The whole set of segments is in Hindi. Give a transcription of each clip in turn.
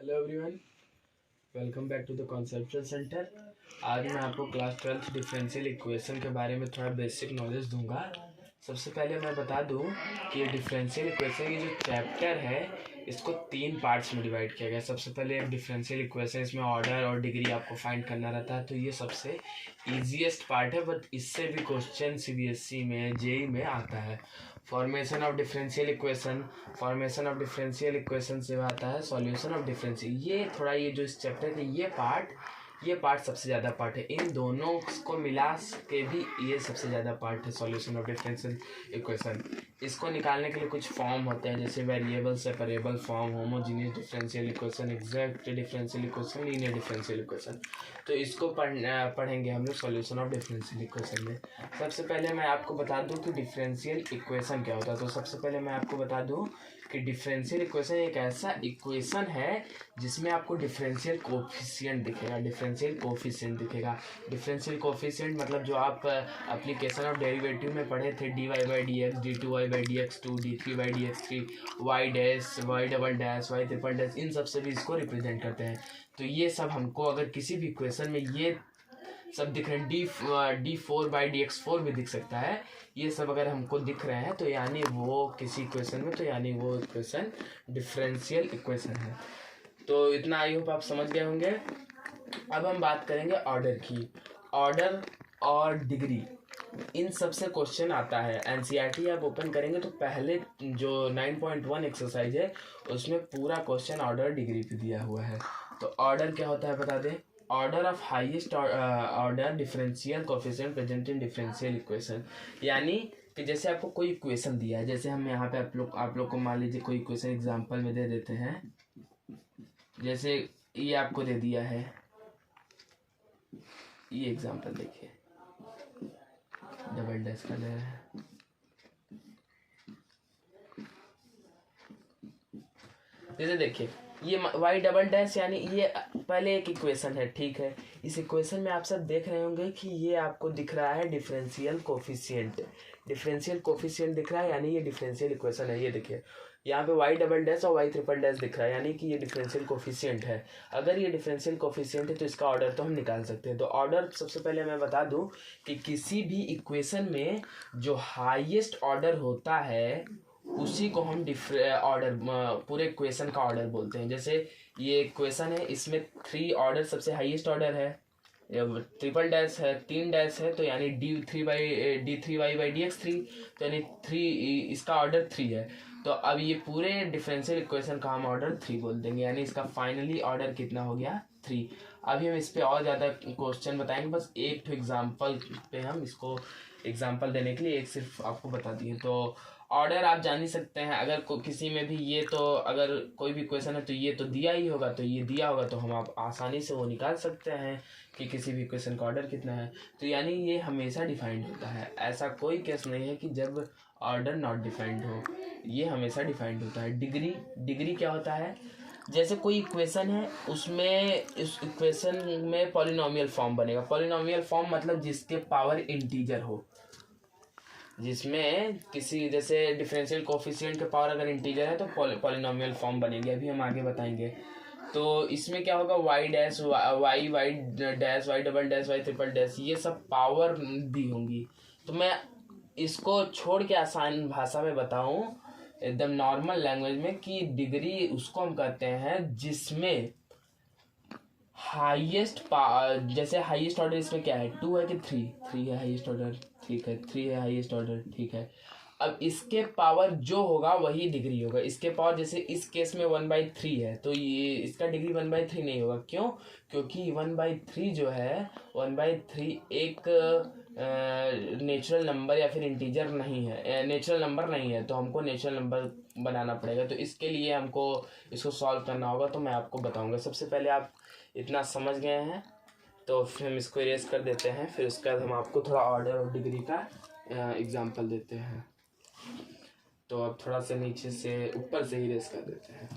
Hello everyone, welcome back to the conceptual centre. आज मैं आपको क्लास 12th डिफरेंशियल इक्वेशन के बारे में थोड़ा बेसिक नॉलेज दूंगा। सबसे पहले मैं बता दूं कि डिफरेंशियल इक्वेशन की जो चैप्टर है इसको 3 पार्ट्स में डिवाइड किया गया। सबसे पहले एक डिफरेंशियल इक्वेशन, इसमें ऑर्डर और डिग्री आपको फाइंड करना रहता है, तो ये सबसे ईजीएस्ट पार्ट है, बट इससे भी क्वेश्चन सीबीएसई में जेई में आता है। Formation of differential equation, formation of differential equation से आता है सॉल्यूशन ऑफ डिफरेंशियल। ये थोड़ा ये जो इस चैप्टर का ये पार्ट सबसे ज़्यादा पार्ट है। इन दोनों को मिला के भी ये सबसे ज़्यादा पार्ट है सॉल्यूशन ऑफ डिफरेंशियल इक्वेशन। इसको निकालने के लिए कुछ फॉर्म होते हैं, जैसे variable separable form, homogeneous differential equation, exact differential equation, linear differential equation. तो इसको पढ़ेंगे हम लोग सॉल्यूशन ऑफ डिफरेंशियल इक्वेशन में। सबसे पहले मैं आपको बता दूं कि डिफरेंशियल इक्वेशन क्या होता है। तो सबसे पहले मैं आपको बता दूं कि डिफरेंशियल इक्वेशन एक ऐसा इक्वेशन है जिसमें आपको डिफरेंशियल कोफिशिएंट दिखेगा। डिफरेंशियल कोफिशिएंट मतलब जो आप एप्लीकेशन ऑफ डेरिवेटिव में पढ़े थे, dy by d x, d two y by d x two, d three by d x three, y dash, y double dash, y triple dash, इन सब से भी इसको रिप्रेजेंट करते हैं। तो ये सब हमको अगर किसी भी इक्वेशन में ये सब दिख रहे हैं, D four by d x four भी दिख सकता है, ये सब अगर हमको दिख रहे हैं तो यानी वो किसी इक्वेशन में, तो यानी वो इक्वेशन डिफरेंशियल इक्वेशन है। तो इतना आई होप आप समझ गए होंगे। अब हम बात करेंगे ऑर्डर की। ऑर्डर और डिग्री, इन सब से क्वेश्चन आता है। एनसीईआरटी आप ओपन करेंगे तो पहले जो 9.1 एक्सरसाइज है उसमें पूरा क्वेश्चन ऑर्डर डिग्री पे दिया हुआ है। तो ऑर्डर क्या होता है बता दें। Order of highest order differential coefficient present in differential equation, यानी कि जैसे आपको कोई इक्वेशन दिया है, जैसे हम यहाँ पे आप लोग को मान लीजिए कोई इक्वेशन एग्जांपल में दे देते हैं। जैसे ये आपको दे दिया है, ये एग्जांपल देखिए, डबल डैश का दे रहा है। जैसे देखिए ये वाई डबल डैश, यानी ये पहले एक इक्वेशन है, ठीक है। इस इक्वेशन में आप सब देख रहे होंगे कि ये आपको दिख रहा है डिफरेंशियल कोफिशिएंट। डिफरेंशियल कोफिशिएंट दिख रहा है यानी ये डिफरेंशियल इक्वेशन है। ये देखिए यहाँ पे वाई डबल डैश और वाई ट्रिपल डैश दिख रहा है, यानी कि ये डिफरेंशियल कोफिशिएंट है। अगर ये डिफरेंशियल कोफिशिएंट है तो इसका ऑर्डर तो हम निकाल सकते हैं। तो ऑर्डर सबसे पहले मैं बता दूं कि किसी भी इक्वेशन में जो हाईएस्ट ऑर्डर होता है उसी को हम ऑर्डर, पूरे इक्वेशन का ऑर्डर बोलते हैं। जैसे ये इक्वेशन है, इसमें 3 ऑर्डर सबसे हाईएस्ट ऑर्डर है, ट्रिपल डैश है, 3 डैश है, तो यानी d three y by d x three, तो यानी 3, इसका ऑर्डर 3 है। तो अब ये पूरे डिफरेंशियल इक्वेशन का हम ऑर्डर 3 बोल देंगे, यानी इसका फाइनली ऑर्डर कितना हो गया 3। अभी हम इस पे और ज़्यादा क्वेश्चन बताएंगे, बस एक तो एग्जाम्पल पे हम इसको एग्जाम्पल देने के लिए एक सिर्फ आपको बता दिए। तो ऑर्डर आप जान ही सकते हैं, अगर किसी में भी ये, तो अगर कोई भी क्वेश्चन है तो ये तो दिया ही होगा, तो ये दिया होगा तो हम आप आसानी से वो निकाल सकते हैं कि किसी भी क्वेश्चन का ऑर्डर कितना है। तो यानी ये हमेशा डिफाइंड होता है, ऐसा कोई केस नहीं है कि जब ऑर्डर नॉट डिफाइंड हो, ये हमेशा डिफाइंड होता है। डिग्री क्या होता है, जैसे कोई इक्वेशन है, उसमें इस इक्वेशन में पॉलिनोमियल फॉर्म बनेगा। पॉलिनोमियल फॉर्म मतलब जिसके पावर इंटीजर हो, जिसमें किसी जैसे डिफरेंशियल कोफिशिएंट के पावर अगर इंटीजर है तो पॉलिनोमियल फॉर्म बनेगी, अभी हम आगे बताएंगे। तो इसमें क्या होगा, y dash, y dash, y double dash, y triple dash, ये सब पावर दी होंगी। तो मैं इसको छोड़ के आसान भाषा में बताऊं, एकदम नॉर्मल लैंग्वेज में, कि डिग्री उसको हम कहते हैं जिसमें हाईएस्ट, जैसे हाईएस्ट ऑर्डर इसमें क्या है, 2 है कि 3 है हाईएस्ट ऑर्डर, ठीक है, 3 है हाईएस्ट ऑर्डर, ठीक है। अब इसके पावर जो होगा वही डिग्री होगा। इसके पावर जैसे इस केस में 1/3 है, तो ये इसका डिग्री 1/3 नहीं होगा। क्यों? क्योंकि 1/3 जो है, 1/3 एक नेचुरल नंबर या फिर इंटीजर नहीं है, नेचुरल नंबर नहीं है, तो हमको नेचुरल नंबर बनाना पड़ेगा। तो इसके लिए हमको इसको सॉल्व करना होगा, तो मैं आपको बताऊंगा। सबसे पहले आप इतना समझ गए हैं तो फिर हम इसको इरेज कर देते हैं, फिर उसके बाद हम आपको थोड़ा ऑर्डर और डिग्री का एग्जांपल देते हैं। तो अब थोड़ा सा नीचे से ऊपर से इरेज कर देते हैं।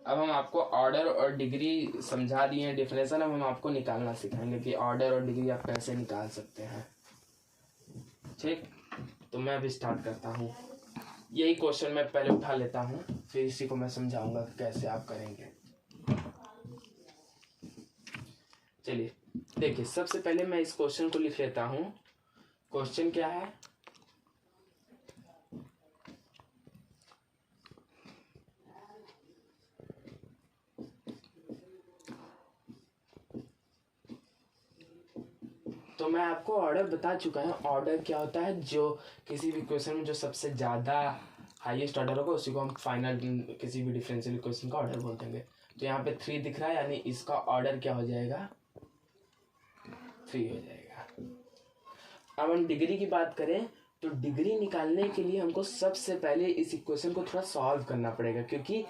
अब हम आपको ऑर्डर और डिग्री समझा दिए हैं, डेफिनेशन। अब हम आपको निकालना सिखाएंगे कि ऑर्डर और डिग्री आप कैसे निकाल सकते हैं। ठीक, तो मैं अभी स्टार्ट करता हूँ। यही क्वेश्चन मैं पहले उठा लेता हूँ, फिर इसी को मैं समझाऊंगा कैसे आप करेंगे। चलिए देखिए, सबसे पहले मैं इस क्वेश्चन को लिख लेता हूँ। क्वेश्चन क्या है? तो मैं आपको ऑर्डर बता चुका है। ऑर्डर क्या होता है? जो किसी भी क्वेश्चन में जो सबसे ज़्यादा हाईएस्ट ऑर्डर होगा उसी को हम फाइनल किसी भी डिफरेंशियल इक्वेशन का ऑर्डर बोल देंगे। तो यहाँ पे 3 दिख रहा है, यानी इसका ऑर्डर क्या हो जाएगा? 3 हो जाएगा। अब हम डिग्री की बात करें तो डिग्री निकालने के लिए हमको सबसे पहले इस इक्वेशन को थोड़ा सॉल्व करना पड़ेगा, क्योंकि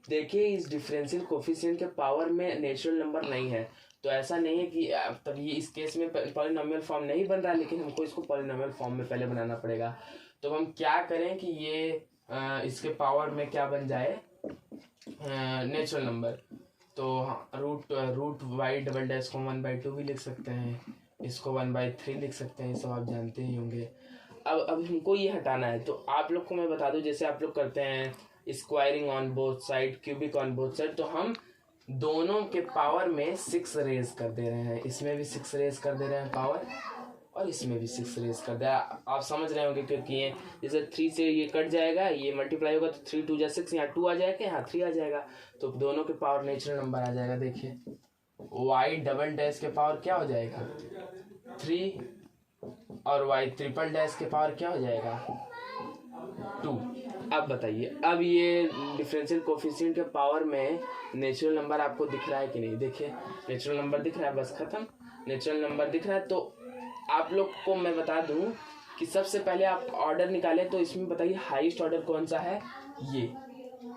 देखिए इस डिफरेंशियल कोफिशिएंट के पावर में नेचुरल नंबर नहीं है। तो ऐसा नहीं है कि तब ये इस केस में पॉलिनोमियल फॉर्म नहीं बन रहा है, लेकिन हमको इसको पॉलिनोमियल फॉर्म में पहले बनाना पड़ेगा। तो हम क्या करें कि ये इसके पावर में क्या बन जाए? Natural number. तो हाँ, रूट वाई डबल डैश को 1/2 भी लिख सकते हैं, इसको 1/3 लिख सकते हैं, ये सब आप जानते ही होंगे। अब हमको ये हटाना है। तो आप लोग को मैं बता दूं, जैसे आप लोग करते हैं squaring on both side, cubic on both side, तो हम दोनों के पावर में 6 रेज कर दे रहे हैं। इसमें भी 6 रेज कर दे रहे हैं पावर, और इसमें भी 6 रेज कर दे। आप समझ रहे होंगे, क्योंकि ये जैसे 3 से ये कट जाएगा, ये मल्टीप्लाई होगा तो 3 2 जा 6, यहाँ 2 आ जाएगा, यहाँ 3 आ जाएगा, तो दोनों के पावर नेचुरल नंबर आ जाएगा। देखिए वाई डबल डैश के पावर क्या हो जाएगा? 3, और वाई ट्रिपल डैश के पावर क्या हो जाएगा? 2। अब बताइए, अब ये डिफरेंशियल कोफिशिएंट के पावर में नेचुरल नंबर आपको दिख रहा है कि नहीं? देखिए नेचुरल नंबर दिख रहा है, बस खत्म। नेचुरल नंबर दिख रहा है। तो आप लोग को मैं बता दूं कि सबसे पहले आप ऑर्डर निकालें, तो इसमें बताइए हाईएस्ट ऑर्डर कौन सा है? ये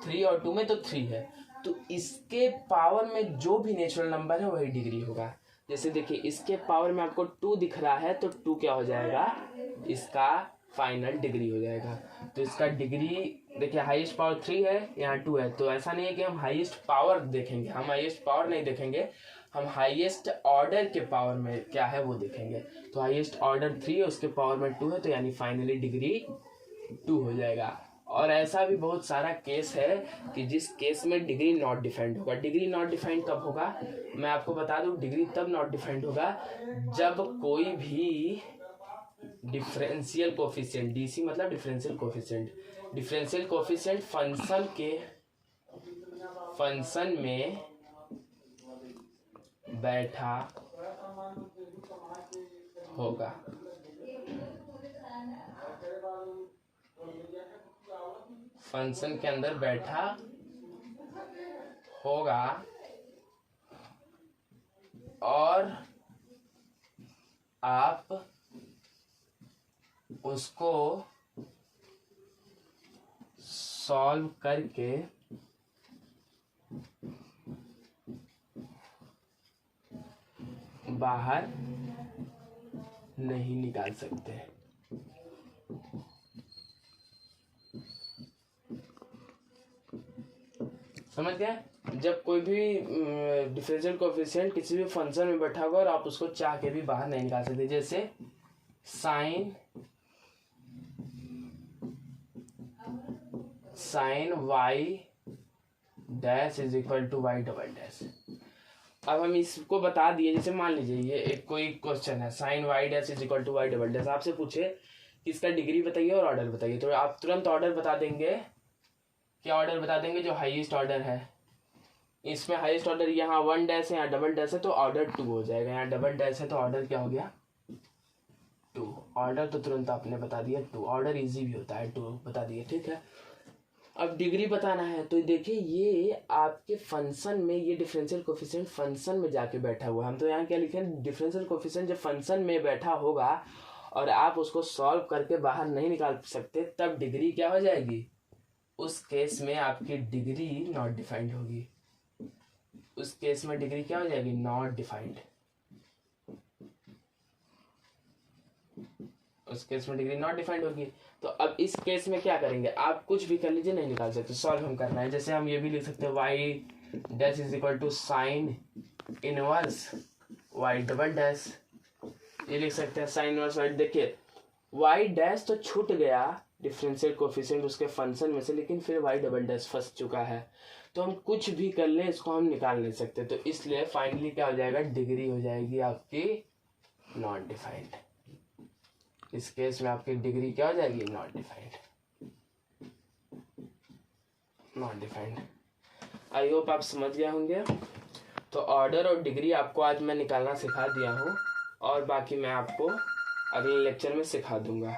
3 और 2 में तो 3 है, तो इसके पावर में जो भी नेचुरल नंबर है वही डिग्री होगा। जैसे देखिए इसके पावर में आपको 2 दिख रहा है, तो 2 क्या हो जाएगा? इसका फाइनल डिग्री हो जाएगा। तो इसका डिग्री देखिए हाईएस्ट पावर 3 है, यहाँ 2 है, तो ऐसा नहीं है कि हम हाईएस्ट पावर देखेंगे, हम हाईएस्ट पावर नहीं देखेंगे, हम हाईएस्ट ऑर्डर के पावर में क्या है वो देखेंगे। तो हाईएस्ट ऑर्डर 3 है, उसके पावर में 2 है, तो यानी फाइनली डिग्री 2 हो जाएगा। और ऐसा भी बहुत सारा केस है कि जिस केस में डिग्री नॉट डिफाइंड होगा। डिग्री नॉट डिफाइंड कब होगा? मैं आपको बता दूं, डिग्री तब नॉट डिफाइंड होगा जब कोई भी डिफरेंशियल कोफिशिएंट, डीसी मतलब डिफरेंशियल कोफिशिएंट फंक्शन में बैठा होगा। फंक्शन के अंदर बैठा होगा और आप उसको सॉल्व करके बाहर नहीं निकाल सकते। समझ गए? जब कोई भी डिफरेंशियल कोएफिशिएंट किसी भी फंक्शन में बैठा होगा और आप उसको चाह के भी बाहर नहीं निकाल सकते। जैसे sine y dash is equal to y double dash. अब हम इसको बता दिए, जैसे मान लीजिए ये एक कोई क्वेश्चन है, sine y dash is equal to y double dash, आपसे पूछे कि इसका डिग्री बताइए और ऑर्डर बताइए, तो आप तुरंत ऑर्डर बता देंगे। क्या ऑर्डर बता देंगे? जो हाईएस्ट ऑर्डर है, इसमें हाईएस्ट ऑर्डर यहाँ 1 डैश है, यहाँ डबल डैश है, तो ऑर्डर 2 हो जाएगा। यहाँ डबल डैश है तो ऑर्डर क्या हो गया? 2। ऑर्डर तो तुरंत आपने बता दिया 2। ऑर्डर इजी भी होता है, 2 बता दिए, ठीक है। अब डिग्री बताना है, तो देखिए ये आपके फंक्शन में, ये डिफरेंशियल कोएफिशिएंट फंक्शन में जाके बैठा हुआ है। हम तो यहाँ क्या लिखे हैं? डिफरेंशियल कोएफिशिएंट जब फंक्शन में बैठा होगा और आप उसको सॉल्व करके बाहर नहीं निकाल सकते, तब डिग्री क्या हो जाएगी? उस केस में आपकी डिग्री नॉट डिफाइंड होगी। उस केस में डिग्री क्या हो जाएगी? Not defined. उस केस में डिग्री नॉट डिफाइंड होगी। तो अब इस केस में क्या करेंगे? आप कुछ भी कर लीजिए, नहीं निकाल सकते, सॉल्व हम करना है। जैसे हम ये भी लिख सकते हैं y dash is equal to sine inverse y double dash, ये लिख सकते हैं साइन इनवर्स वाई। देखिए वाई डैश तो छूट गया डिफरेंशियल कोफिशिएंट उसके फंक्शन में से, लेकिन फिर वाई डबल डैश फंस चुका है, तो हम कुछ भी कर ले इसको हम निकाल नहीं सकते। तो इसलिए फाइनली क्या हो जाएगा, डिग्री हो जाएगी आपकी नॉट डिफाइंड। इस केस में आपकी डिग्री क्या हो जाएगी, not defined, not defined. I hope आप समझ गए होंगे। तो ऑर्डर और डिग्री आपको आज मैं निकालना सिखा दिया हूँ, और बाकी मैं आपको अगले लेक्चर में सिखा दूंगा।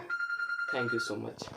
Thank you so much.